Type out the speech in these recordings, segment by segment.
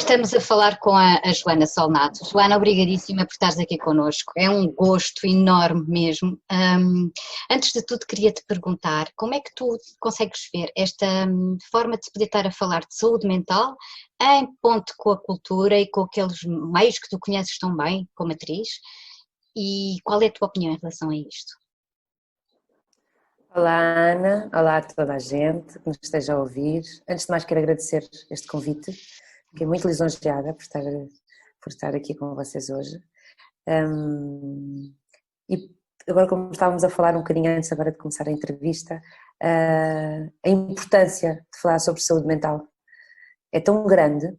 Estamos a falar com a Joana Solnato. Joana, obrigadíssima por estares aqui connosco. É um gosto enorme mesmo. Antes de tudo, queria-te perguntar como é que tu consegues ver esta forma de se poder estar a falar de saúde mental em ponto com a cultura e com aqueles meios que tu conheces tão bem, como atriz, e qual é a tua opinião em relação a isto? Olá Ana, olá a toda a gente que nos esteja a ouvir. Antes de mais quero agradecer este convite, fiquei muito lisonjeada por estar aqui com vocês hoje. E agora, como estávamos a falar um bocadinho antes agora de começar a entrevista, a importância de falar sobre saúde mental é tão grande,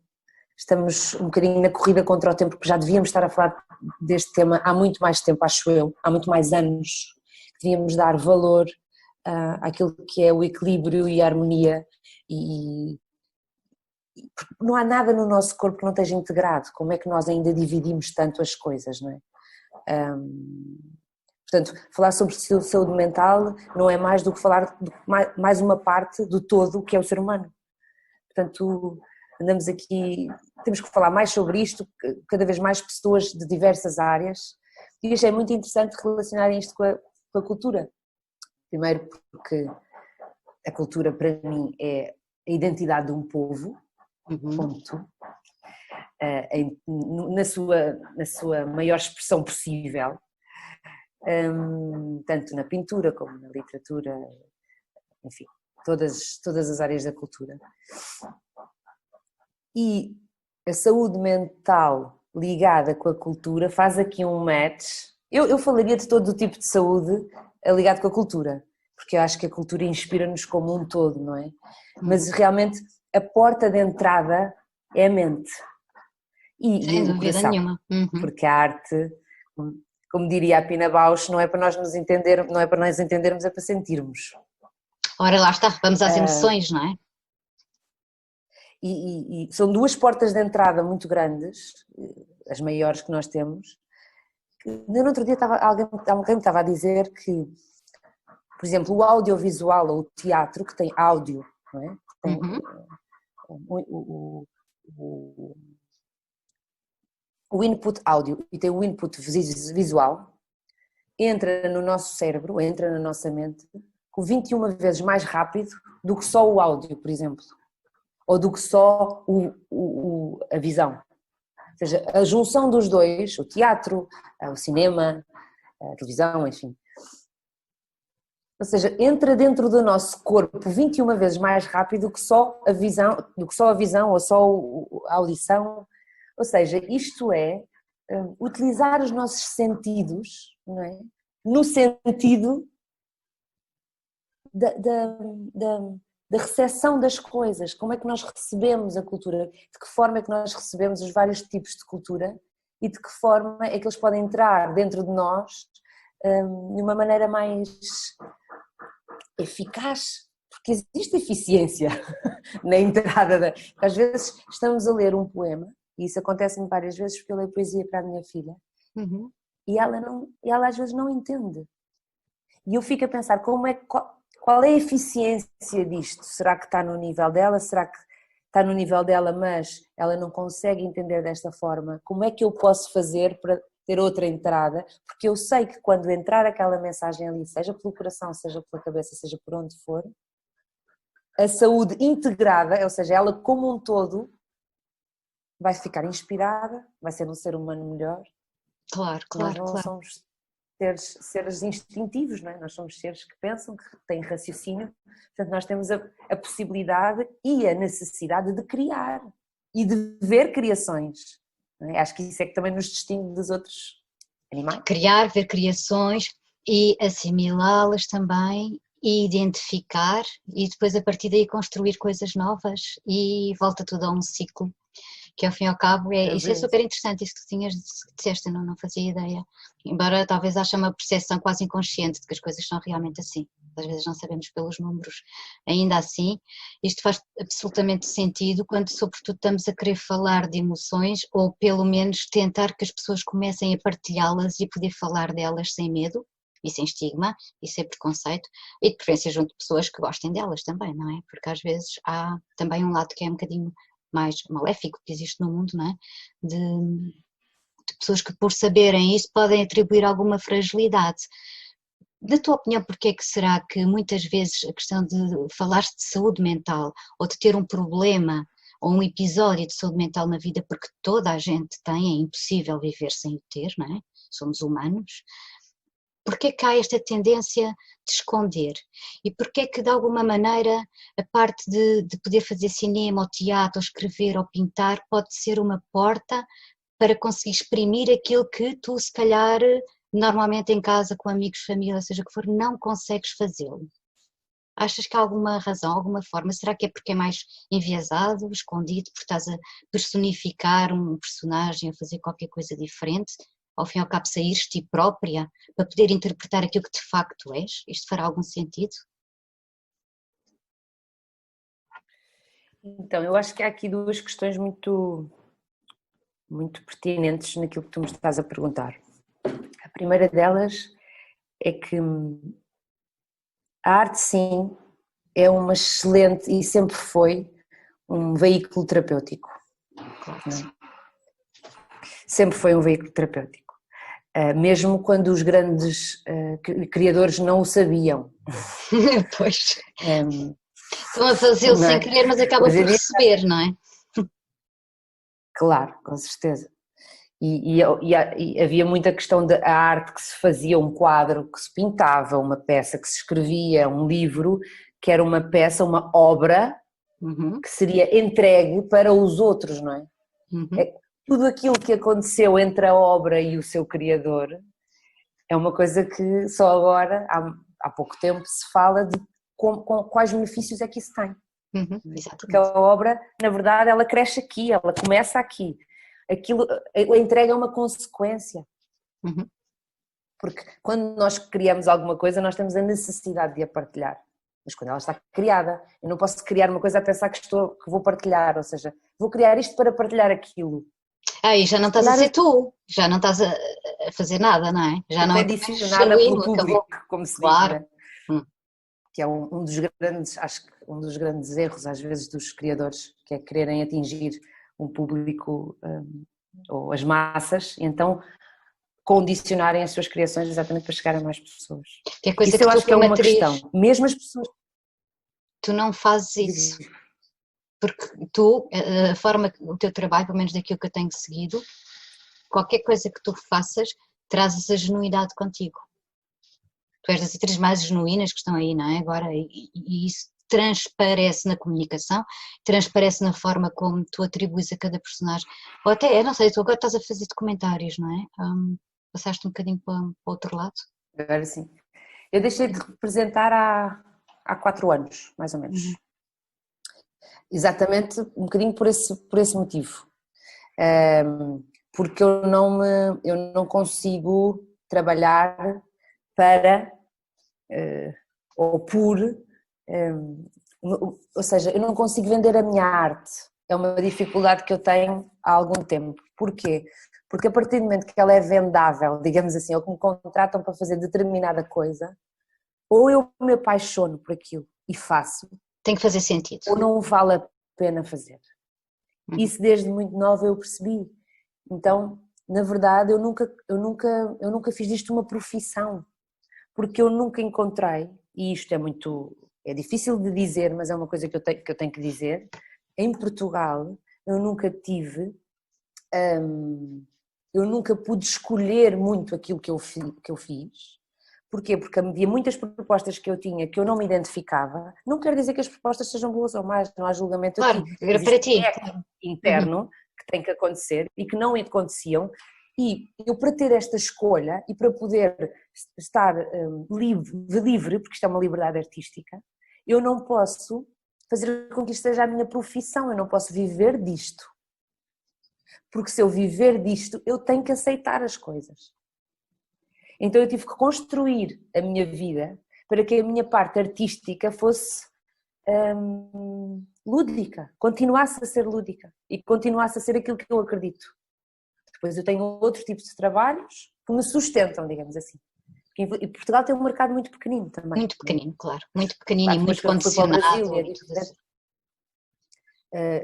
estamos um bocadinho na corrida contra o tempo, porque já devíamos estar a falar deste tema há muito mais tempo, acho eu, há muito mais anos, devíamos dar valor àquilo que é o equilíbrio e a harmonia, e não há nada no nosso corpo que não esteja integrado. Como é que nós ainda dividimos tanto as coisas, não é? Portanto, falar sobre saúde mental não é mais do que falar de mais uma parte do todo que é o ser humano. Portanto, andamos aqui, temos que falar mais sobre isto, cada vez mais pessoas de diversas áreas, e achei muito interessante relacionarem isto com a cultura. Primeiro porque a cultura para mim é a identidade de um povo, ponto, na sua maior expressão possível, tanto na pintura como na literatura, enfim, todas as áreas da cultura. E a saúde mental ligada com a cultura faz aqui um match. Eu falaria de todo o tipo de saúde ligado com a cultura, porque eu acho que a cultura inspira-nos como um todo, não é? Mas realmente a porta de entrada é a mente e o coração, porque a arte, como diria a Pina Bausch, não é para nós nos entender, não é para nós entendermos, é para sentirmos. Ora, lá está, vamos às emoções, não é? E são duas portas de entrada muito grandes, as maiores que nós temos. No outro dia alguém me estava a dizer que, por exemplo, o audiovisual ou o teatro, que tem áudio, não é? Tem o input áudio e tem o input visual, entra no nosso cérebro, entra na nossa mente, com 21 vezes mais rápido do que só o áudio, por exemplo, ou do que só a visão. Ou seja, a junção dos dois, o teatro, o cinema, a televisão, enfim. Ou seja, entra dentro do nosso corpo 21 vezes mais rápido do que só a visão, ou só a audição. Ou seja, isto é utilizar os nossos sentidos, não é? No sentido da recepção das coisas, como é que nós recebemos a cultura, de que forma é que nós recebemos os vários tipos de cultura e de que forma é que eles podem entrar dentro de nós de uma maneira mais eficaz, porque existe eficiência na entrada. Às vezes estamos a ler um poema, e isso acontece-me várias vezes porque eu leio poesia para a minha filha, e ela às vezes não entende. E eu fico a pensar, qual é a eficiência disto? Será que está no nível dela? Será que está no nível dela, mas ela não consegue entender desta forma? Como é que eu posso fazer para ter outra entrada? Porque eu sei que quando entrar aquela mensagem ali, seja pelo coração, seja pela cabeça, seja por onde for, a saúde integrada, ou seja, ela como um todo, vai ficar inspirada, vai ser um ser humano melhor. Claro. Nós não somos seres instintivos, não é? Nós somos seres que pensam, que têm raciocínio, portanto nós temos a possibilidade e a necessidade de criar e de ver criações, não é? Acho que isso é que também nos distingue dos outros animais. Criar, ver criações e assimilá-las também, e identificar, e depois a partir daí construir coisas novas, e volta tudo a um ciclo. Que ao fim e ao cabo isso é super interessante, isso que disseste, eu não fazia ideia, embora talvez haja uma percepção quase inconsciente de que as coisas são realmente assim, às vezes não sabemos pelos números, ainda assim isto faz absolutamente sentido quando sobretudo estamos a querer falar de emoções, ou pelo menos tentar que as pessoas comecem a partilhá-las e poder falar delas sem medo e sem estigma e sem preconceito, e de preferência junto de pessoas que gostem delas também, não é? Porque às vezes há também um lado que é um bocadinho mais maléfico que existe no mundo, não é? De pessoas que, por saberem isso, podem atribuir alguma fragilidade. Na tua opinião, porquê é que será que muitas vezes a questão de falar-se de saúde mental ou de ter um problema ou um episódio de saúde mental na vida, porque toda a gente tem, é impossível viver sem o ter, não é? Somos humanos. Porquê é que há esta tendência de esconder? E porquê é que, de alguma maneira, a parte de poder fazer cinema, ou teatro, ou escrever, ou pintar, pode ser uma porta para conseguir exprimir aquilo que tu, se calhar, normalmente em casa, com amigos, família, seja o que for, não consegues fazê-lo? Achas que há alguma razão, alguma forma? Será que é porque é mais enviesado, escondido, porque estás a personificar um personagem, a fazer qualquer coisa diferente? Ao fim e ao cabo, saíres de ti própria para poder interpretar aquilo que de facto és? Isto fará algum sentido? Então, eu acho que há aqui duas questões muito pertinentes naquilo que tu me estás a perguntar. A primeira delas é que a arte, sim, é uma excelente e sempre foi um veículo terapêutico. Não? Sempre foi um veículo terapêutico. Mesmo quando os grandes criadores não o sabiam. Pois. Estão a fazê-lo sem querer, mas acabam por receber, não é? Claro, com certeza. E havia muita questão da arte que se fazia, um quadro que se pintava, uma peça que se escrevia, um livro, que era uma peça, uma obra que seria entregue para os outros, não é? Tudo aquilo que aconteceu entre a obra e o seu criador é uma coisa que só agora, há pouco tempo, se fala de quais benefícios é que isso tem. Porque a obra, na verdade, ela cresce aqui, ela começa aqui. Aquilo, a entrega é uma consequência. Porque quando nós criamos alguma coisa, nós temos a necessidade de a partilhar. Mas quando ela está criada, eu não posso criar uma coisa a pensar que vou partilhar, ou seja, vou criar isto para partilhar aquilo. Aí já não estás a ser tu, já não estás a fazer nada, não é? Já não é condicionada pelo público, como se diz, né? Que é um dos grandes, acho que um dos grandes erros às vezes dos criadores, que é quererem atingir um público ou as massas, e então condicionarem as suas criações exatamente para chegar a mais pessoas. Que é coisa isso que eu tu, acho que é uma questão. Mesmo as pessoas... Tu não fazes isso. Porque tu, a forma, o teu trabalho, pelo menos daquilo que eu tenho seguido, qualquer coisa que tu faças, trazes a genuidade contigo. Tu és das atrizes mais genuínas que estão aí, não é? Agora, e isso transparece na comunicação, transparece na forma como tu atribuis a cada personagem. Ou até, eu não sei, tu agora estás a fazer documentários, não é? Passaste um bocadinho para o outro lado? Agora sim. Eu deixei de representar há 4 anos, mais ou menos. Exatamente, um bocadinho por esse motivo. Porque eu não consigo trabalhar para ou por, ou seja, eu não consigo vender a minha arte. É uma dificuldade que eu tenho há algum tempo. Porquê? Porque a partir do momento que ela é vendável, digamos assim, ou que me contratam para fazer determinada coisa, ou eu me apaixono por aquilo e faço. Tem que fazer sentido. Ou não vale a pena fazer. Isso desde muito nova eu percebi. Então, na verdade, eu nunca fiz disto uma profissão, porque eu nunca encontrei, e isto é difícil de dizer, mas é uma coisa que eu tenho que dizer, em Portugal eu nunca tive, eu nunca pude escolher muito aquilo que eu fiz. Porquê? Porque havia muitas propostas que eu tinha que eu não me identificava. Não quer dizer que as propostas sejam boas ou más, não há julgamento claro, aqui. Era para ti. Interno que tem que acontecer e que não aconteciam. E eu, para ter esta escolha e para poder estar livre, porque isto é uma liberdade artística, eu não posso fazer com que isto seja a minha profissão, eu não posso viver disto. Porque se eu viver disto, eu tenho que aceitar as coisas. Então eu tive que construir a minha vida para que a minha parte artística fosse lúdica, continuasse a ser lúdica e continuasse a ser aquilo que eu acredito. Depois eu tenho outros tipos de trabalhos que me sustentam, digamos assim. E Portugal tem um mercado muito pequenino também. Muito pequenino, claro. Muito pequenino e muito condicionado.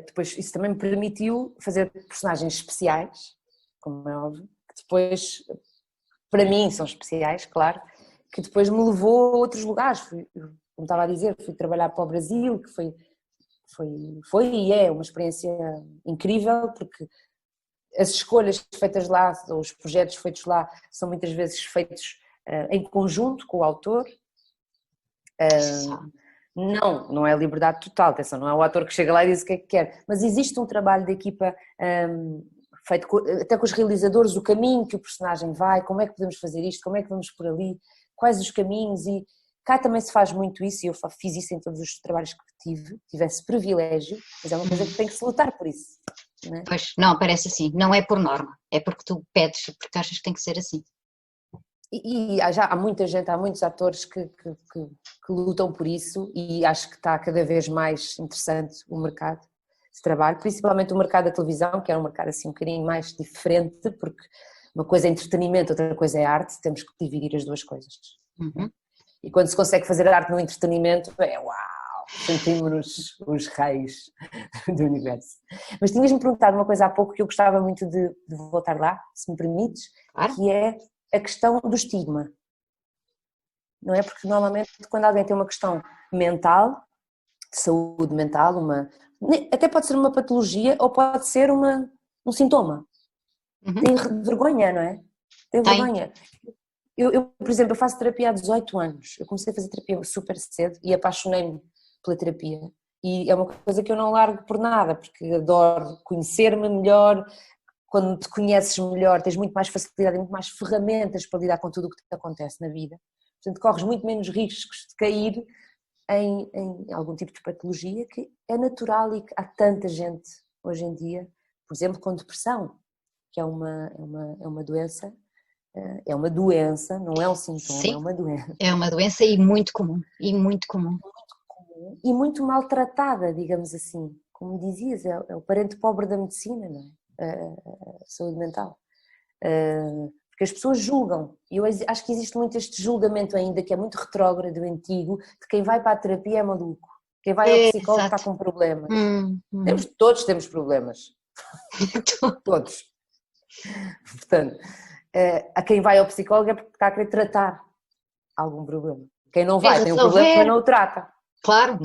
Depois isso também me permitiu fazer personagens especiais, como é óbvio, que depois, para mim, são especiais, claro, que depois me levou a outros lugares. Como estava a dizer, fui trabalhar para o Brasil, que foi e é uma experiência incrível, porque as escolhas feitas lá, os projetos feitos lá, são muitas vezes feitos em conjunto com o autor. Não é liberdade total, atenção, não é o ator que chega lá e diz o que é que quer, mas existe um trabalho de equipa feito até com os realizadores, o caminho que o personagem vai, como é que podemos fazer isto, como é que vamos por ali, quais os caminhos, e cá também se faz muito isso, e eu fiz isso em todos os trabalhos que tive esse privilégio, mas é uma coisa que tem que se lutar por isso. Não é? Pois, não, parece assim, não é por norma, é porque tu pedes, porque achas que tem que ser assim. E há muita gente, há muitos atores que lutam por isso, e acho que está cada vez mais interessante o mercado de trabalho, principalmente o mercado da televisão, que é um mercado assim um bocadinho mais diferente, porque uma coisa é entretenimento, outra coisa é arte, temos que dividir as duas coisas. Uhum. E quando se consegue fazer arte no entretenimento, uau, sentimos-nos os reis do universo. Mas tinhas-me perguntado uma coisa há pouco que eu gostava muito de voltar lá, se me permites, Claro. que é a questão do estigma, não é? Porque normalmente quando alguém tem uma questão mental, de saúde mental, até pode ser uma patologia ou pode ser um sintoma. Uhum. Tem vergonha, não é? Tem vergonha. Eu, por exemplo, eu faço terapia há 18 anos, eu comecei a fazer terapia super cedo e apaixonei-me pela terapia, e é uma coisa que eu não largo por nada, porque adoro conhecer-me melhor. Quando te conheces melhor, tens muito mais facilidade e muito mais ferramentas para lidar com tudo o que te acontece na vida. Portanto, corres muito menos riscos de cair em algum tipo de patologia, que é natural, e que há tanta gente hoje em dia, por exemplo, com depressão, que é uma doença, não é um sintoma, Sim, é uma doença. É uma doença e muito comum, E muito maltratada, digamos assim. Como dizias, é o parente pobre da medicina, não é? A saúde mental, porque as pessoas julgam, e eu acho que existe muito este julgamento ainda, que é muito retrógrado, antigo, de quem vai para a terapia é maluco, quem vai ao psicólogo está com problemas. Todos temos problemas, todos. Portanto, a quem vai ao psicólogo é porque está a querer tratar algum problema. Quem não vai tem um problema, mas não o trata. Claro,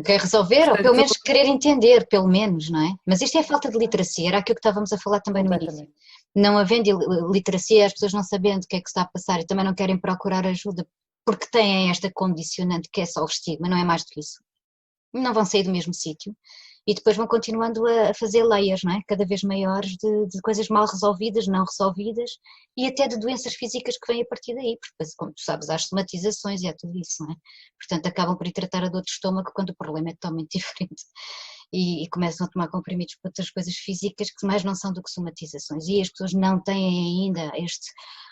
quer resolver, ou pelo menos querer entender, pelo menos, não é? Mas isto é falta de literacia, era aquilo que estávamos a falar também no início. Não havendo literacia, as pessoas não sabendo o que é que está a passar e também não querem procurar ajuda porque têm esta condicionante que é só o estigma, não é mais do que isso. Não vão sair do mesmo sítio e depois vão continuando a fazer layers, não é? Cada vez maiores de coisas mal resolvidas, não resolvidas, e até de doenças físicas que vêm a partir daí, porque depois, como tu sabes, há as somatizações e há tudo isso, não é? Portanto, acabam por ir tratar a dor de estômago quando o problema é totalmente diferente. E começam a tomar comprimidos para outras coisas físicas que mais não são do que somatizações, e as pessoas não têm ainda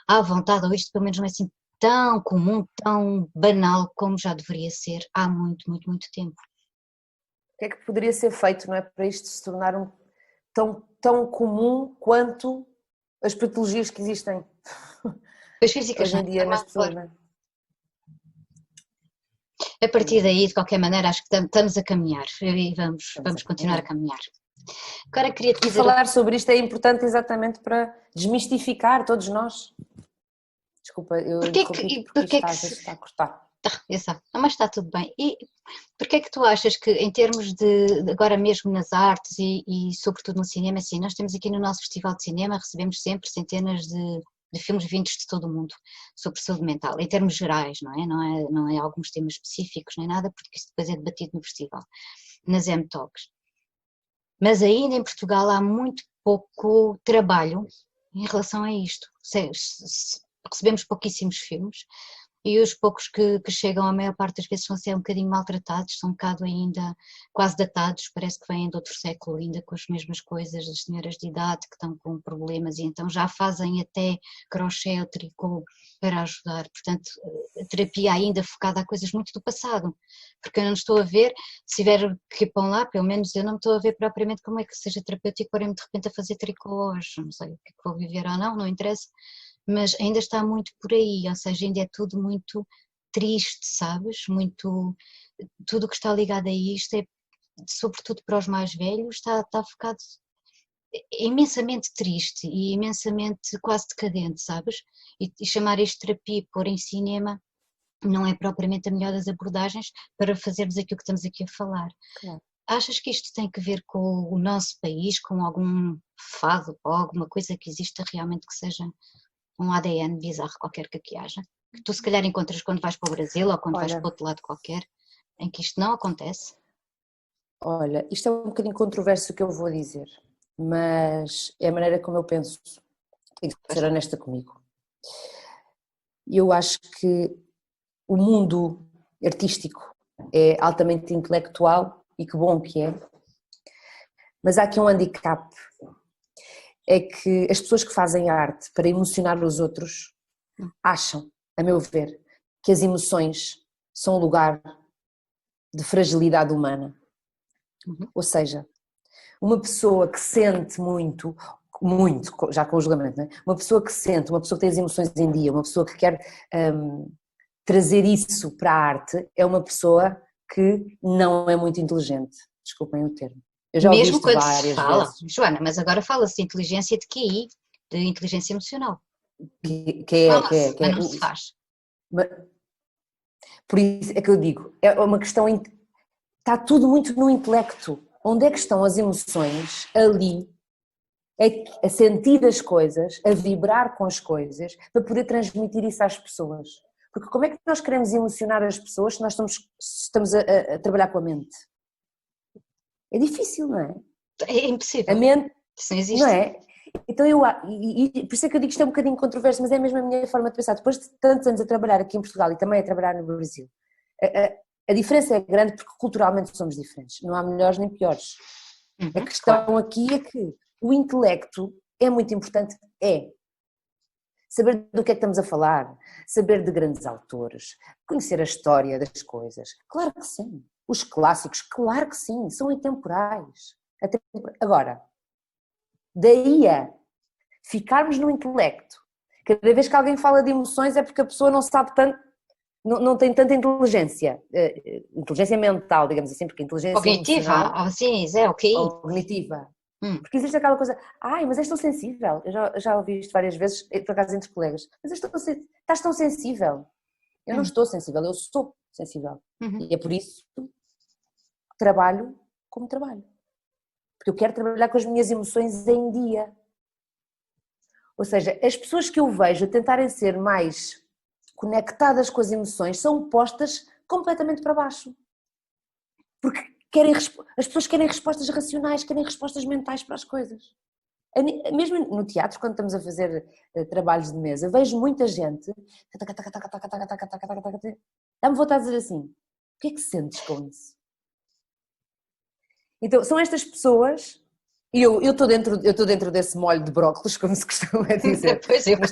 à vontade, ou isto pelo menos não é assim tão comum, tão banal como já deveria ser há muito, muito, muito tempo. O que é que poderia ser feito, não é, para isto se tornar tão comum quanto as patologias que existem as físicas, hoje em dia nas pessoas, não é? A partir daí, de qualquer maneira, acho que estamos a caminhar e vamos continuar a caminhar. Agora queria te dizer... falar sobre isto é importante exatamente para desmistificar todos nós. Desculpa, eu interrompi porque está a cortar. Exato, mas está tudo bem. E porquê é que tu achas que em termos de agora mesmo nas artes e sobretudo no cinema, assim, nós temos aqui no nosso festival de cinema, recebemos sempre centenas de filmes vindos de todo o mundo sobre saúde mental, em termos gerais, não é alguns temas específicos, nem nada, porque isso depois é debatido no festival, nas M-Talks. Mas ainda em Portugal há muito pouco trabalho em relação a isto. Recebemos pouquíssimos filmes e os poucos que chegam, a maior parte das vezes vão ser um bocadinho maltratados, são um bocado ainda quase datados, parece que vêm de outro século ainda com as mesmas coisas, as senhoras de idade que estão com problemas e então já fazem até crochê ou tricô para ajudar. Portanto, a terapia ainda focada a coisas muito do passado, porque eu não estou a ver, se tiver que ir para lá, pelo menos eu não estou a ver propriamente como é que seja terapêutico para-me de repente a fazer tricô hoje, não sei o que é que vou viver ou não interessa. Mas ainda está muito por aí, ou seja, ainda é tudo muito triste, sabes? Tudo o que está ligado a isto sobretudo para os mais velhos, está focado imensamente triste e imensamente quase decadente, sabes? E chamar isto de terapia, pôr em cinema, não é propriamente a melhor das abordagens para fazermos aquilo que estamos aqui a falar. Claro. Achas que isto tem que ver com o nosso país, com algum fado ou alguma coisa que exista realmente que seja um ADN bizarro qualquer que aqui haja? Que tu se calhar encontras quando vais para o Brasil ou quando vais para outro lado qualquer, em que isto não acontece? Olha, isto é um bocadinho controverso o que eu vou dizer, mas é a maneira como eu penso. Tenho que ser honesta comigo. Eu acho que o mundo artístico é altamente intelectual e que bom que é, mas há aqui um handicap, é que as pessoas que fazem arte para emocionar os outros acham, a meu ver, que as emoções são um lugar de fragilidade humana. Ou seja, uma pessoa que sente muito, já com o julgamento, não é? Uma pessoa que sente, uma pessoa que tem as emoções em dia, uma pessoa que quer trazer isso para a arte, é uma pessoa que não é muito inteligente. Desculpem o termo. Eu já ouvi Mesmo isto quando várias se fala, vezes. Joana, mas agora fala-se de inteligência de QI, de inteligência emocional. Fala-se, mas não se faz. Por isso é que eu digo, é uma questão, está tudo muito no intelecto. Onde é que estão as emoções? Ali, a sentir as coisas, a vibrar com as coisas, para poder transmitir isso às pessoas. Porque como é que nós queremos emocionar as pessoas se nós estamos a trabalhar com a mente? É difícil, não é? É impossível. A mente, isso não existe. Não é? Então por isso é que eu digo que isto é um bocadinho controverso, mas é mesmo a minha forma de pensar. Depois de tantos anos a trabalhar aqui em Portugal e também a trabalhar no Brasil, a diferença é grande porque culturalmente somos diferentes. Não há melhores nem piores. A questão aqui é que o intelecto é muito importante, saber do que é que estamos a falar, saber de grandes autores, conhecer a história das coisas. Claro que sim. Os clássicos, claro que sim, são intemporais. Agora, daí a ficarmos no intelecto, cada vez que alguém fala de emoções é porque a pessoa não sabe tanto, não tem tanta inteligência mental, digamos assim, porque inteligência cognitiva, sim, é ok. Cognitiva. Porque existe aquela coisa, mas és tão sensível, eu já ouvi isto várias vezes, por acaso entre colegas, mas estás tão sensível. Eu não estou sensível, eu sou sensível. E é por isso que trabalho como trabalho. Porque eu quero trabalhar com as minhas emoções em dia. Ou seja, as pessoas que eu vejo a tentarem ser mais conectadas com as emoções são postas completamente para baixo. Porque as pessoas querem respostas racionais, querem respostas mentais para as coisas. Mesmo no teatro, quando estamos a fazer trabalhos de mesa, vejo muita gente, dá-me vontade de dizer assim, o que é que sentes com isso? Então, são estas pessoas, e eu estou dentro desse molho de brócolis, como se costuma dizer. Pois eu mas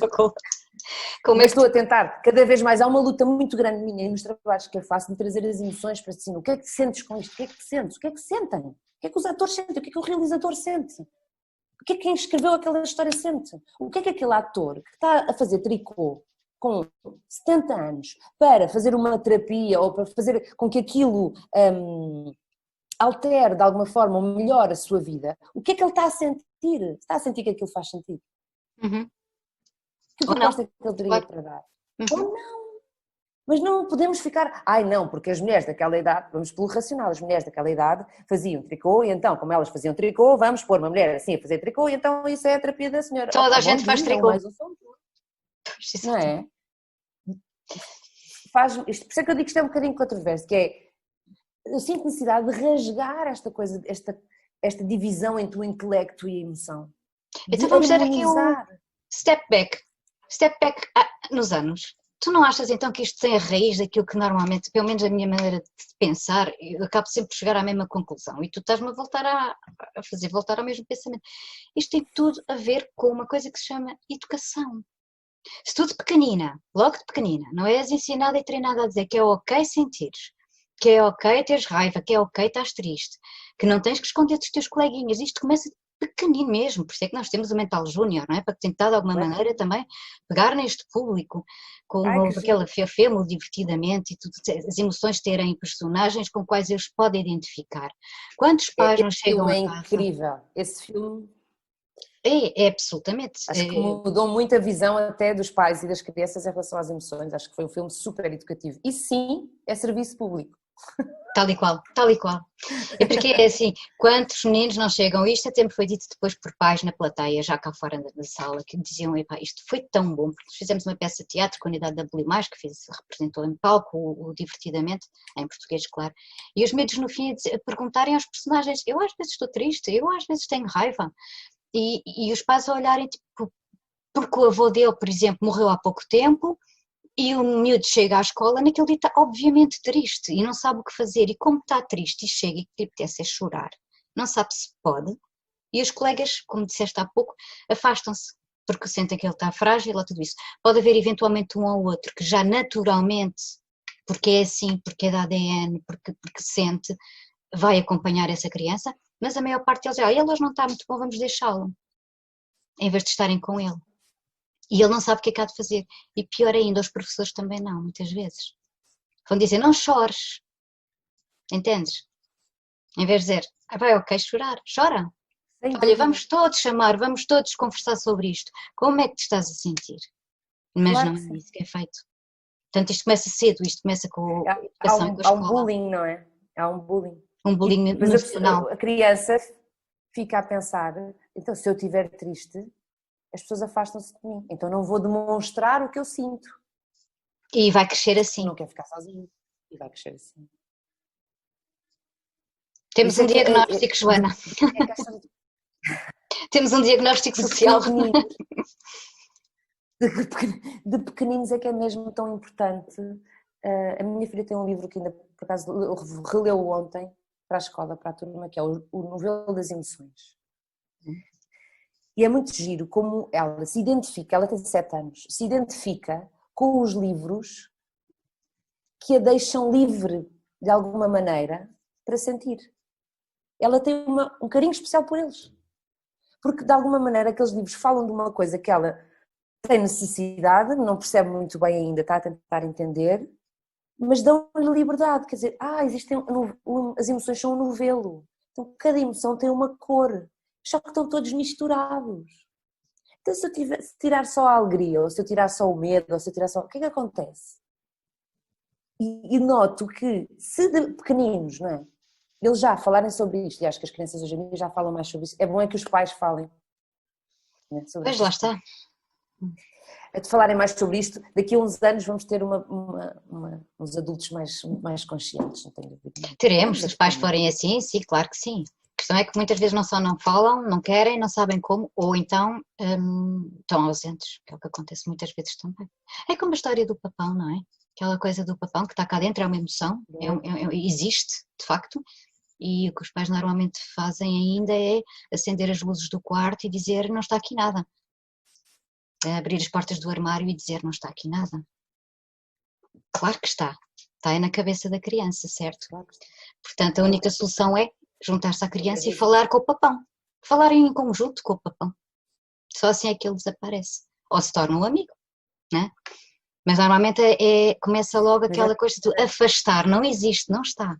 estou a tentar, cada vez mais, há uma luta muito grande minha nos trabalhos que eu faço de trazer as emoções para cima. O que é que sentes com isto? O que é que sentes? O que é que sentem? O que é que os atores sentem? O que é que o realizador sente? O que é que quem escreveu aquela história sente? O que é que aquele ator que está a fazer tricô com 70 anos para fazer uma terapia ou para fazer com que aquilo altere de alguma forma ou melhore a sua vida, o que é que ele está a sentir? Está a sentir que aquilo faz sentido? Que proposta é que ele teria para dar? Ou não? Mas não podemos ficar, não, porque as mulheres daquela idade, vamos pelo racional, as mulheres daquela idade faziam tricô e então, como elas faziam tricô, vamos pôr uma mulher assim a fazer tricô e então isso é a terapia da senhora. Toda a gente faz tricô. Não é? Por isso é que eu digo que isto é um bocadinho controverso, que é, eu sinto necessidade de rasgar esta coisa, esta divisão entre o intelecto e a emoção. Então vamos dar aqui um step back nos anos. Tu não achas então que isto tem a raiz daquilo que normalmente, pelo menos a minha maneira de pensar, eu acabo sempre por chegar à mesma conclusão e tu estás-me a voltar a fazer voltar ao mesmo pensamento. Isto tem tudo a ver com uma coisa que se chama educação. Se tu de pequenina, logo de pequenina, não és ensinada e treinada a dizer que é ok sentires, que é ok teres raiva, que é ok estás triste, que não tens que esconder dos teus coleguinhas, isto começa pequenino mesmo, por isso é que nós temos o Mental Júnior, não é? Para tentar de alguma maneira também pegar neste público, com aquela fêmea divertidamente e tudo, as emoções terem personagens com quais eles podem identificar. Quantos pais não chegam a casa? É incrível, esse filme... É absolutamente. Acho que mudou muito a visão até dos pais e das crianças em relação às emoções, acho que foi um filme super educativo, e sim, é serviço público. Tal e qual, tal e qual. É porque é assim, quantos meninos não chegam, isto até me foi dito depois por pais na plateia, já cá fora da sala, que diziam, epá, isto foi tão bom, porque fizemos uma peça de teatro com a unidade da Belimais, que representou em palco o Divertidamente, em português, claro, e os miúdos no fim perguntarem aos personagens, eu às vezes estou triste, eu às vezes tenho raiva, e os pais a olharem, tipo, porque o avô dele, por exemplo, morreu há pouco tempo, e o miúdo chega à escola, naquele dia está obviamente triste e não sabe o que fazer. E como está triste e chega e que lhe apetece é chorar, não sabe se pode. E os colegas, como disseste há pouco, afastam-se porque sentem que ele está frágil ou tudo isso. Pode haver eventualmente um ou outro que já naturalmente, porque é assim, porque é da ADN, porque sente, vai acompanhar essa criança, mas a maior parte deles já, ele hoje não está muito bom, vamos deixá-lo, em vez de estarem com ele. E ele não sabe o que é que há de fazer. E pior ainda, os professores também não, muitas vezes. Vão dizer, não chores. Entendes? Em vez de dizer, vai, ok, chorar. Chora. Olha, vamos todos chamar, vamos todos conversar sobre isto. Como é que te estás a sentir? Mas claro, não é isso que é feito. Portanto, isto começa cedo, isto começa com a educação e com a escola. Há um bullying, não é? Há um bullying. Um bullying emocional. A criança fica a pensar, então se eu estiver triste, as pessoas afastam-se de mim, então não vou demonstrar o que eu sinto. E vai crescer assim. Não quer ficar sozinho. E vai crescer assim. Temos um diagnóstico, Joana. Temos um diagnóstico social. De pequeninos é que é mesmo tão importante. A minha filha tem um livro que ainda, por acaso, releu ontem para a escola, para a turma, que é o Novelo das Emoções. E é muito giro como ela se identifica, ela tem 7 anos, se identifica com os livros que a deixam livre, de alguma maneira, para sentir. Ela tem um carinho especial por eles. Porque, de alguma maneira, aqueles livros falam de uma coisa que ela tem necessidade, não percebe muito bem ainda, está a tentar entender, mas dão-lhe liberdade. Quer dizer, as emoções são um novelo. Então, cada emoção tem uma cor. Só que estão todos misturados. Então se eu tirar só a alegria, ou se eu tirar só o medo, ou se eu tirar só... O que é que acontece? E noto que, se de pequeninos, não é? Eles já falarem sobre isto, e acho que as crianças hoje em dia já falam mais sobre isso, é bom que os pais falem. Né, sobre pois lá está. De falarem mais sobre isto, daqui a uns anos vamos ter uns adultos mais conscientes, não tenho dúvida. Teremos, se os pais forem assim, sim, claro que sim. A questão é que muitas vezes não só não falam, não querem, não sabem como, ou então estão ausentes, que é o que acontece muitas vezes também. É como a história do papão, não é? Aquela coisa do papão que está cá dentro, é uma emoção, existe, de facto, e o que os pais normalmente fazem ainda é acender as luzes do quarto e dizer não está aqui nada. Abrir as portas do armário e dizer não está aqui nada. Claro que está aí na cabeça da criança, certo? Portanto, a única solução é juntar-se à criança e falar com o papão. Falar em conjunto com o papão. Só assim é que ele desaparece. Ou se torna um amigo, né? Mas normalmente começa logo aquela coisa de afastar. Não existe, não está.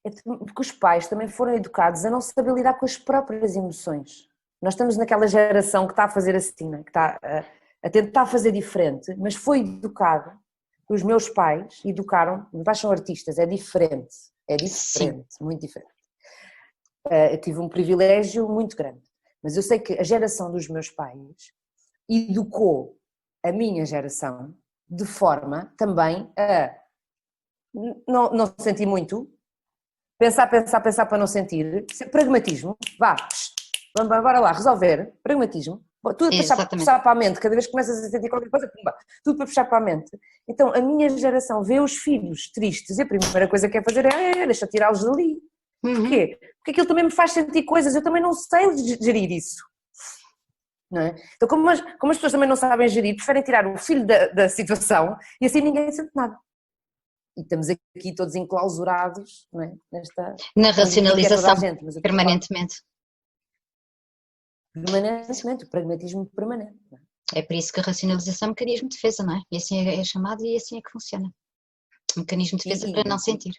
É porque os pais também foram educados a não saber lidar com as próprias emoções. Nós estamos naquela geração que está a fazer assim, né? Que está a tentar fazer diferente, mas foi educado. Os meus pais educaram, os pais são artistas, é diferente. É diferente, sim. Muito diferente. Eu tive um privilégio muito grande, mas eu sei que a geração dos meus pais educou a minha geração de forma também a não sentir muito, pensar para não sentir, pragmatismo, bora lá, resolver, pragmatismo, tudo para puxar para a mente, cada vez que começas a sentir qualquer coisa, tudo para puxar para a mente. Então a minha geração vê os filhos tristes e a primeira coisa que quer fazer deixa tirá-los dali. Porquê? Porque aquilo também me faz sentir coisas, eu também não sei gerir isso. Não é? Então como as pessoas também não sabem gerir, preferem tirar o filho da situação e assim ninguém sente nada. E estamos aqui todos enclausurados, não é? Na racionalização, permanentemente. permanentemente, o pragmatismo permanente. É por isso que a racionalização é um mecanismo de defesa, não é? E assim é chamado e assim é que funciona. Um mecanismo de defesa para não sentir.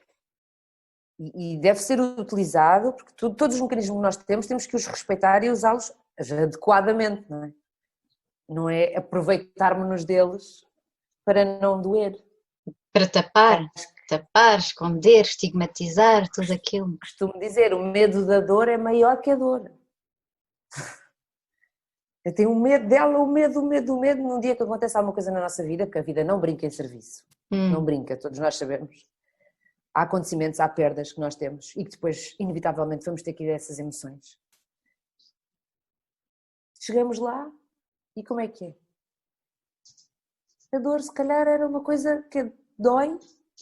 E deve ser utilizado, porque todos os mecanismos que nós temos que os respeitar e usá-los adequadamente, não é? Não é aproveitarmos-nos deles para não doer. Para tapar, esconder, estigmatizar, tudo aquilo. Costumo dizer, o medo da dor é maior que a dor. Eu tenho um medo dela, o medo, num dia que acontece alguma coisa na nossa vida, porque a vida não brinca em serviço. Não brinca, todos nós sabemos. Há acontecimentos, há perdas que nós temos e que depois, inevitavelmente, vamos ter que ir a essas emoções. Chegamos lá e como é que é? A dor, se calhar, era uma coisa que dói,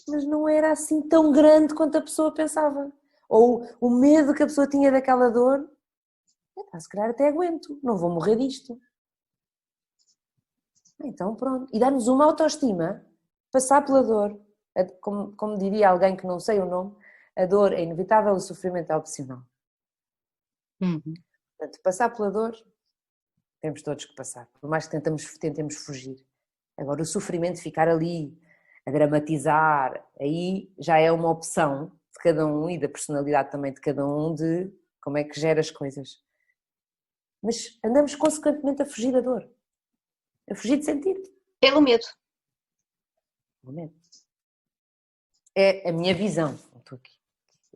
mas não era assim tão grande quanto a pessoa pensava. Ou o medo que a pessoa tinha daquela dor, se calhar até aguento, não vou morrer disto. Então pronto. E dá-nos uma autoestima, passar pela dor, como diria alguém que não sei o nome, a dor é inevitável, o sofrimento é opcional. Portanto, passar pela dor, temos todos que passar, por mais que tentemos fugir. Agora, o sofrimento, ficar ali a dramatizar, aí já é uma opção de cada um e da personalidade também de cada um, de como é que gera as coisas. Mas andamos consequentemente a fugir da dor, a fugir de sentir. Pelo medo. Pelo medo. É a minha visão, estou aqui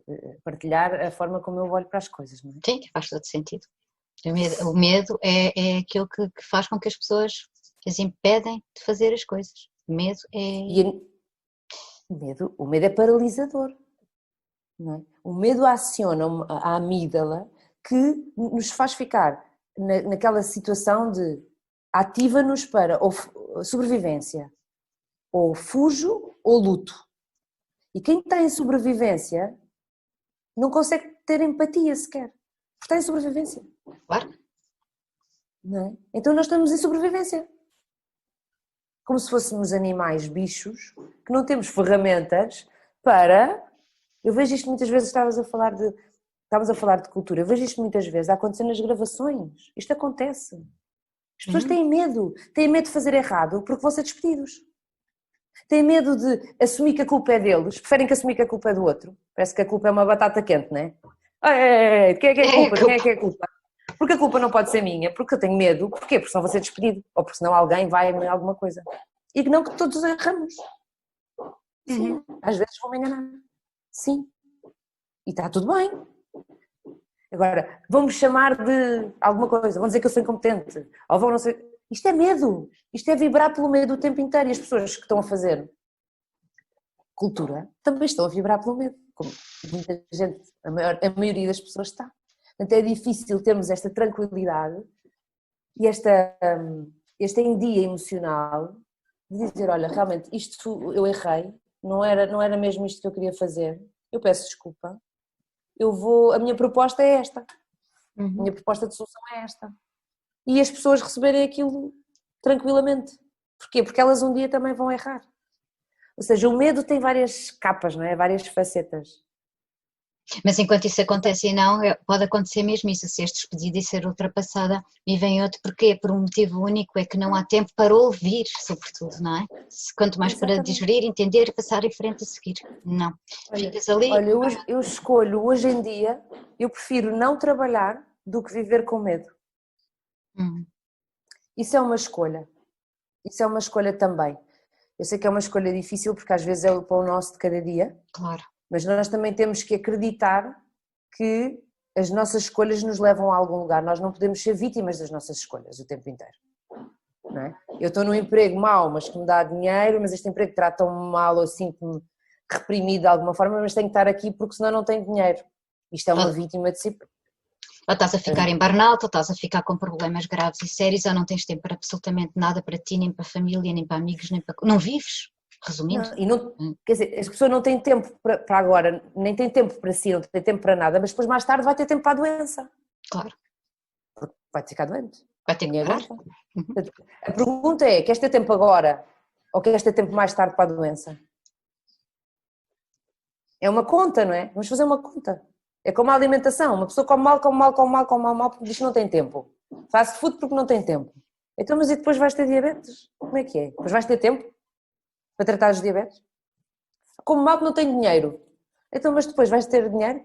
a partilhar a forma como eu olho para as coisas, não é? Sim, faz todo sentido. O medo é aquilo que faz com que as pessoas as impedem de fazer as coisas. O medo é... O medo é paralisador. Não é? O medo aciona a amígdala que nos faz ficar naquela situação de ativa-nos para ou sobrevivência, ou fujo ou luto. E quem está em sobrevivência não consegue ter empatia sequer, porque está em sobrevivência. Claro. Não é? Então nós estamos em sobrevivência. Como se fôssemos animais, bichos, que não temos ferramentas para... Eu vejo isto muitas vezes, estávamos a falar de cultura, eu vejo isto muitas vezes a acontecer nas gravações. Isto acontece. As pessoas têm medo de fazer errado porque vão ser despedidos. Têm medo de assumir que a culpa é deles, preferem que assumir que a culpa é do outro. Parece que a culpa é uma batata quente, não é? Quem é que é a culpa? Quem é que é a culpa? Porque a culpa não pode ser minha, porque eu tenho medo. Porquê? Porque senão vou ser despedido, ou porque senão alguém vai em alguma coisa. E que não, que todos erramos. Sim, às vezes vou-me enganar. Sim. E está tudo bem. Agora, vão-me chamar de alguma coisa, vão dizer que eu sou incompetente, ou vão não sei... Isto é medo. Isto é vibrar pelo medo o tempo inteiro. E as pessoas que estão a fazer cultura também estão a vibrar pelo medo. Como muita gente, a maioria das pessoas está. Portanto, é difícil termos esta tranquilidade e este endia emocional de dizer, olha, realmente isto eu errei, não era mesmo isto que eu queria fazer, eu peço desculpa, a minha proposta é esta, a minha proposta de solução é esta. E as pessoas receberem aquilo tranquilamente. Porquê? Porque elas um dia também vão errar. Ou seja, o medo tem várias capas, não é? Várias facetas. Mas enquanto isso acontece e não, pode acontecer mesmo isso, ser despedida e ser ultrapassada e vem outro, porque por um motivo único, é que não há tempo para ouvir, sobretudo, não é? Quanto mais para digerir, entender e passar em frente a seguir. Não. Ficas ali... Olha, eu escolho, hoje em dia, eu prefiro não trabalhar do que viver com medo. Isso é uma escolha. Isso é uma escolha também. Eu sei que é uma escolha difícil, porque às vezes é o pão nosso de cada dia. Claro. Mas nós também temos que acreditar que as nossas escolhas nos levam a algum lugar. Nós não podemos ser vítimas das nossas escolhas o tempo inteiro. Não é? Eu estou num emprego mau, mas que me dá dinheiro, mas este emprego trata-me mal ou sinto-me reprimido de alguma forma, mas tenho que estar aqui porque senão não tenho dinheiro. Isto é uma vítima de si. Ou estás a ficar em burnout, ou estás a ficar com problemas graves e sérios, ou não tens tempo para absolutamente nada para ti, nem para a família, nem para amigos, nem para... Não vives, resumindo. Quer dizer, as pessoas não têm tempo para agora, nem têm tempo para si, não têm tempo para nada, mas depois mais tarde vai ter tempo para a doença. Claro. Vai ficar doente. Vai ter que parar. A pergunta é, queres ter tempo agora ou queres ter tempo mais tarde para a doença? É uma conta, não é? Vamos fazer uma conta. É como a alimentação, uma pessoa come mal, porque diz que não tem tempo. Fast food porque não tem tempo. Então, mas e depois vais ter diabetes? Como é que é? Depois vais ter tempo para tratar os diabetes? Como mal que não tem dinheiro. Então, mas depois vais ter dinheiro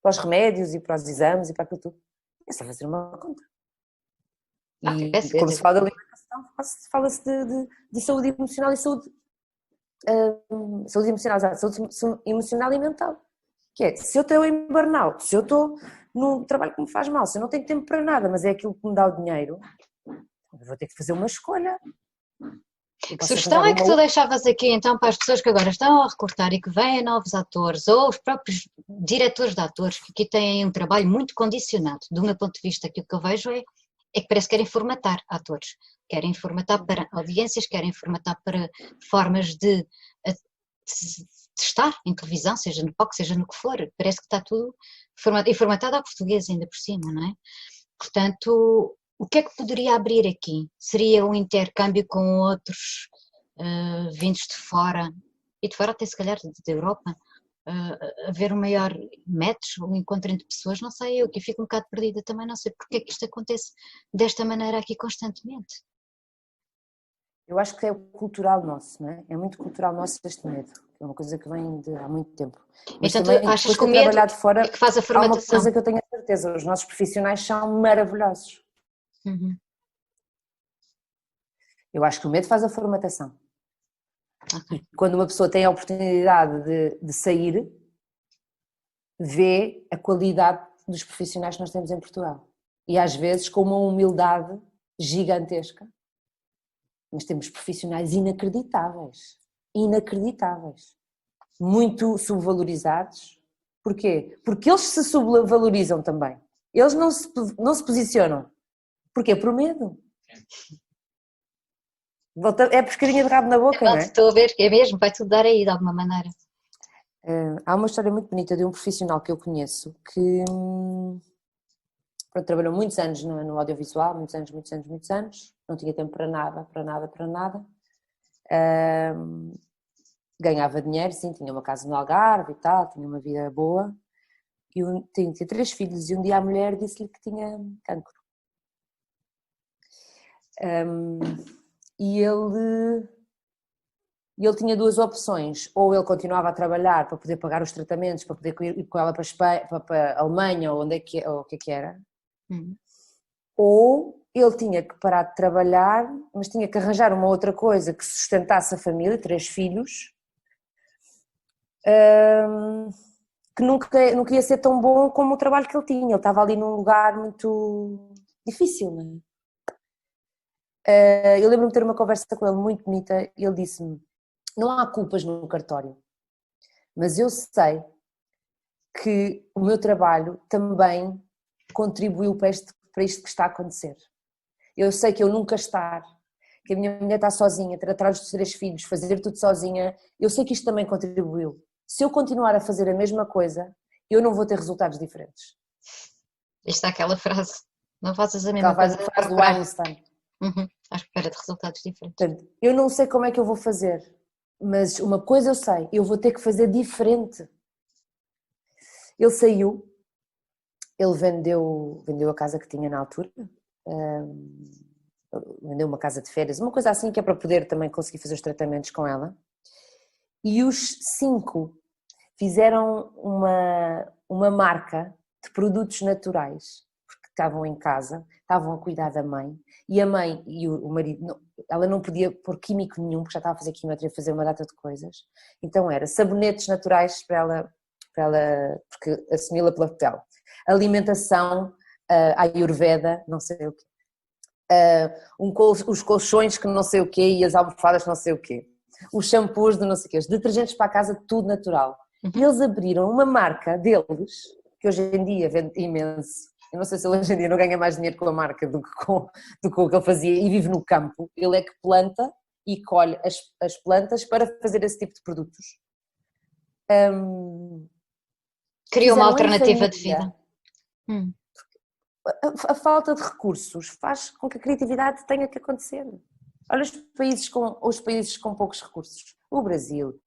para os remédios e para os exames e para aquilo tudo. É só fazer uma conta. E quando se fala de alimentação, fala-se de saúde emocional e saúde emocional, saúde emocional e mental. Que é, se eu estou em burnout, se eu estou num trabalho que me faz mal, se eu não tenho tempo para nada, mas é aquilo que me dá o dinheiro, eu vou ter que fazer uma escolha. Que sugestão é que tu deixavas aqui então para as pessoas que agora estão a recortar e que vêm novos atores ou os próprios diretores de atores que aqui têm um trabalho muito condicionado? Do meu ponto de vista, aquilo que eu vejo é que parece que querem formatar atores, querem formatar para audiências, querem formatar para formas de estar em televisão, seja no palco, seja no que for, parece que está tudo formatado ao português ainda por cima, não é? Portanto, o que é que poderia abrir aqui? Seria um intercâmbio com outros vindos de fora, e de fora até se calhar da Europa, haver um maior match, um encontro entre pessoas, não sei, eu que fico um bocado perdida também, não sei porque é que isto acontece desta maneira aqui constantemente. Eu acho que é cultural nosso, não é? É muito cultural nosso este medo, é uma coisa que vem de há muito tempo. Mas então, também, achas que o medo fora, é que faz a formatação? há uma coisa que eu tenho a certeza, os nossos profissionais são maravilhosos. Uhum. Eu acho que o medo faz a formatação. Okay. E quando uma pessoa tem a oportunidade de sair, vê a qualidade dos profissionais que nós temos em Portugal. E às vezes com uma humildade gigantesca. Mas temos profissionais inacreditáveis. Inacreditáveis. Muito subvalorizados. Porquê? Porque eles se subvalorizam também. Eles não se posicionam. Porquê? Por medo. É pescadinha de rabo na boca, não é? Estou a ver, é mesmo, vai tudo dar aí de alguma maneira. Há uma história muito bonita de um profissional que eu conheço que trabalhou muitos anos no audiovisual, muitos anos, não tinha tempo para nada. Ganhava dinheiro, sim, tinha uma casa no Algarve e tal, tinha uma vida boa. E tinha 3 filhos e um dia a mulher disse-lhe que tinha cancro. E ele tinha 2 opções, ou ele continuava a trabalhar para poder pagar os tratamentos, para poder ir com ela para a Espanha, para a Alemanha, ou o que é que era, ou ele tinha que parar de trabalhar, mas tinha que arranjar uma outra coisa que sustentasse a família, 3 filhos, que nunca ia ser tão bom como o trabalho que ele tinha. Ele estava ali num lugar muito difícil, não é? Eu lembro-me de ter uma conversa com ele muito bonita e ele disse-me: não há culpas no cartório, mas eu sei que o meu trabalho também contribuiu para isto que está a acontecer. Eu sei que eu nunca estar, que a minha mulher está sozinha, ter atrás dos 3 filhos, fazer tudo sozinha, eu sei que isto também contribuiu. Se eu continuar a fazer a mesma coisa, eu não vou ter resultados diferentes. Isto é aquela frase, não faças a mesma coisa. Aquela frase do Einstein. À espera de resultados diferentes. Portanto, eu não sei como é que eu vou fazer, mas uma coisa eu sei, eu vou ter que fazer diferente. Ele saiu, ele vendeu a casa que tinha na altura, vendeu uma casa de férias, uma coisa assim que é para poder também conseguir fazer os tratamentos com ela. E os 5 fizeram uma marca de produtos naturais, porque estavam em casa, estavam a cuidar da mãe, e a mãe e o marido, ela não podia pôr químico nenhum, porque já estava a fazer quimioterapia, fazer uma data de coisas. Então era sabonetes naturais para ela porque assimila pela pele. Alimentação, ayurveda, não sei o quê. Os colchões que não sei o quê e as almofadas que não sei o quê. Os shampoos de não sei o quê, os detergentes para a casa, tudo natural. E eles abriram uma marca deles, que hoje em dia vende imenso. Eu não sei se ele hoje em dia não ganha mais dinheiro com a marca do que com o que ele fazia, e vive no campo. Ele é que planta e colhe as plantas para fazer esse tipo de produtos. Criou uma alternativa de vida. A falta de recursos faz com que a criatividade tenha que acontecer. Olha os países com poucos recursos. O Brasil,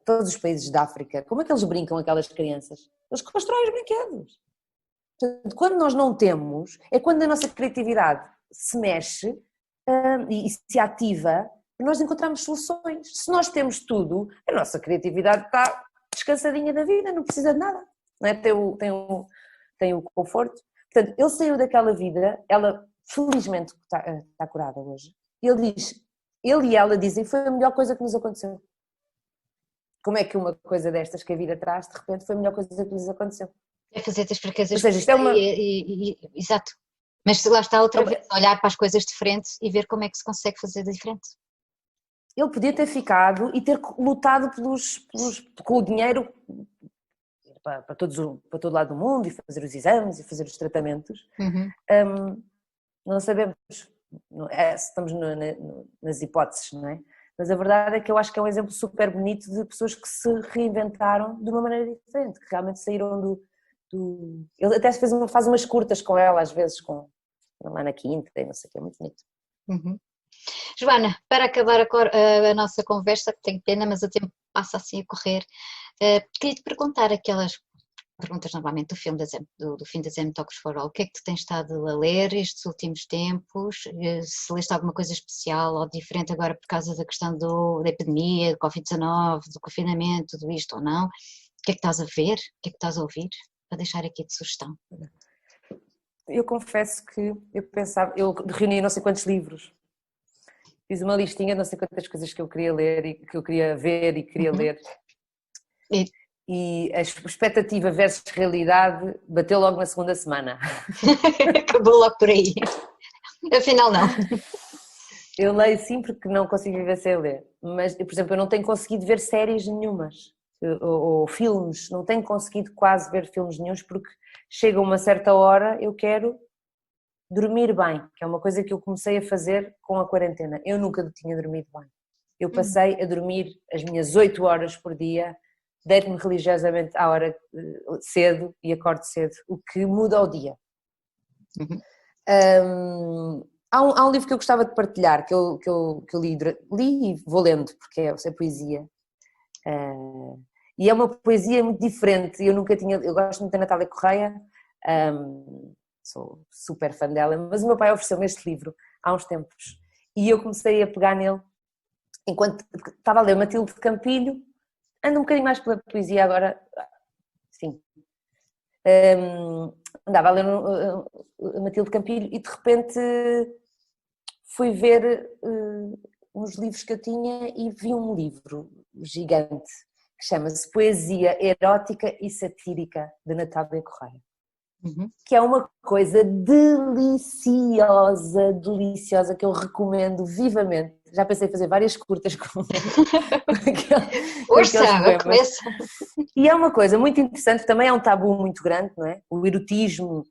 todos os países da África, como é que eles brincam, aquelas crianças? Eles constroem os brinquedos. Portanto, quando nós não temos, é quando a nossa criatividade se mexe e se ativa, nós encontramos soluções. Se nós temos tudo, a nossa criatividade está descansadinha da vida, não precisa de nada, não é? Tem o conforto. Portanto, ele saiu daquela vida, ela felizmente está curada hoje. Ele e ela dizem, foi a melhor coisa que nos aconteceu. Como é que uma coisa destas que a vida traz, de repente, foi a melhor coisa que lhes aconteceu? É fazer das fraquezas. Ou seja, isto é uma... Exato. Mas lá está outra vez, olhar para as coisas diferentes e ver como é que se consegue fazer diferente. Ele podia ter ficado e ter lutado com o dinheiro para todo lado do mundo e fazer os exames e fazer os tratamentos. Não sabemos, estamos nas hipóteses, não é? Mas a verdade é que eu acho que é um exemplo super bonito de pessoas que se reinventaram de uma maneira diferente, que realmente saíram do... Ele até faz umas curtas com ela, às vezes, lá na quinta e não sei o que, é muito bonito. Joana, para acabar a nossa conversa, que tenho pena, mas o tempo passa assim a correr, queria-te perguntar aquelas perguntas normalmente do filme do fim das M Talks for All. O que é que tu tens estado a ler estes últimos tempos? Se leste alguma coisa especial ou diferente agora por causa da questão da epidemia, do Covid-19, do confinamento, do isto ou não? O que é que estás a ver? O que é que estás a ouvir? Para deixar aqui de sugestão. Eu confesso que eu reuni não sei quantos livros. Fiz uma listinha de não sei quantas coisas que eu queria ler e que eu queria ver e queria ler. E a expectativa versus realidade bateu logo na segunda semana. Acabou logo por aí. Afinal não. Eu leio sim porque não consigo viver sem ler. Mas, por exemplo, eu não tenho conseguido ver séries nenhumas. Ou filmes. Não tenho conseguido quase ver filmes nenhuns porque chega uma certa hora eu quero dormir bem, que é uma coisa que eu comecei a fazer com a quarentena. Eu nunca tinha dormido bem. Eu passei a dormir as minhas 8 horas por dia, deito-me religiosamente à hora cedo e acordo cedo, o que muda o dia. Há um livro que eu gostava de partilhar, que eu li e vou lendo, porque é poesia. E é uma poesia muito diferente, eu gosto muito da Natália Correia, sou super fã dela, mas o meu pai ofereceu-me este livro há uns tempos e eu comecei a pegar nele enquanto estava a ler Matilde de Campilho, ando um bocadinho mais pela poesia agora, sim, andava a ler Matilde de Campilho e de repente fui ver uns livros que eu tinha e vi um livro gigante que chama-se Poesia Erótica e Satírica, de Natália Correia. Que é uma coisa deliciosa, que eu recomendo vivamente. Já pensei em fazer várias curtas com aqueles poemas. E é uma coisa muito interessante, também é um tabu muito grande, não é? O erotismo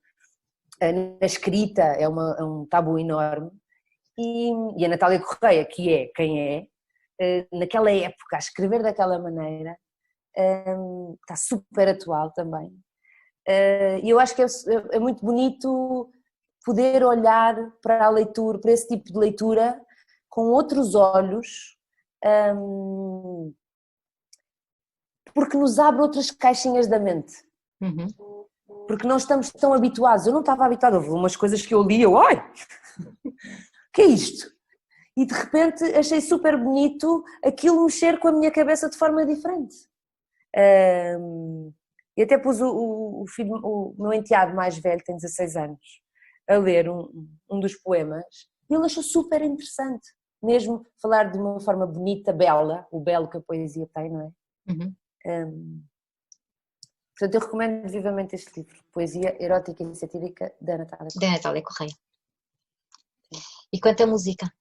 na escrita é um tabu enorme. E a Natália Correia, que é quem é, naquela época, a escrever daquela maneira, está super atual também. E eu acho que é muito bonito poder olhar para a leitura, para esse tipo de leitura com outros olhos, porque nos abre outras caixinhas da mente. Porque não estamos tão habituados. Eu não estava habituada, houve umas coisas que eu li, ai, o que é isto? E de repente achei super bonito aquilo mexer com a minha cabeça de forma diferente. E até pus o meu enteado mais velho, tem 16 anos, a ler um dos poemas e ele achou super interessante, mesmo falar de uma forma bonita, bela, o belo que a poesia tem, não é? Portanto, eu recomendo vivamente este livro, Poesia Erótica e Satírica, da Natália Correia. Da Natália Correia. E quanto à música?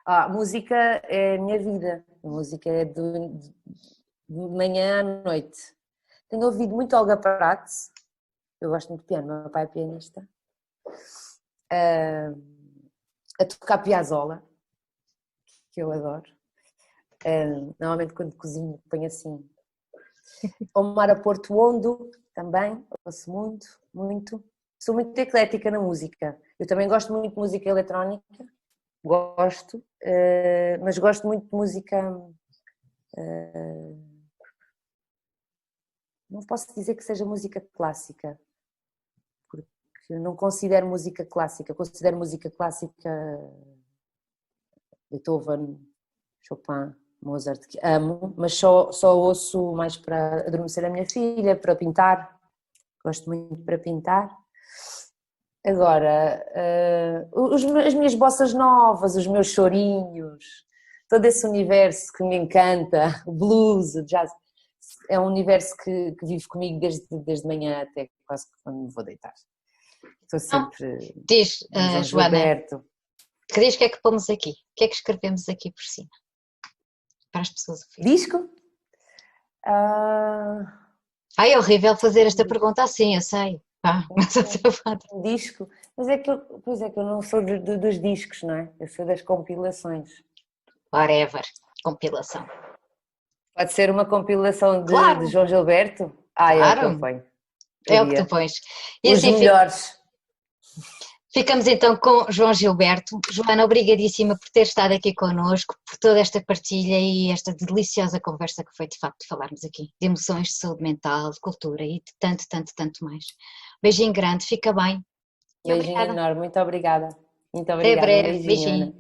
A música é a minha vida, a música é de manhã à noite. Tenho ouvido muito Olga Prats, eu gosto muito de piano, meu pai é pianista, a tocar Piazzolla, que eu adoro. Normalmente quando cozinho ponho assim. Omar a Porto Ondo, também, ouço muito. Sou muito eclética na música. Eu também gosto muito de música eletrónica, mas gosto muito de música... não posso dizer que seja música clássica, que não considero música clássica, considero música clássica Beethoven, Chopin, Mozart, que amo, mas só ouço mais para adormecer a minha filha, para pintar, gosto muito para pintar. Agora, as minhas bossas novas, os meus chorinhos, todo esse universo que me encanta, o blues, o jazz, é um universo que vive comigo desde manhã até quase quando me vou deitar. Estou sempre... Diz, Joana, Gilberto. que diz que é que pomos aqui? O que é que escrevemos aqui por cima? Para as pessoas ouvirem. Disco? É horrível fazer esta pergunta assim, eu sei. Disco? Pois é que eu não sou dos discos, não é? Eu sou das compilações. Whatever, compilação. Pode ser uma compilação Claro. de João Gilberto? Claro. É o que eu ponho. É o que tu pões. E os assim melhores. Ficamos então com João Gilberto. Joana, obrigadíssima por ter estado aqui connosco, por toda esta partilha e esta deliciosa conversa que foi de facto falarmos aqui, de emoções, de saúde mental, de cultura e de tanto, tanto, tanto mais. Beijinho grande, fica bem. Beijinho enorme, muito obrigada. Muito obrigada. Até breve, beijinho.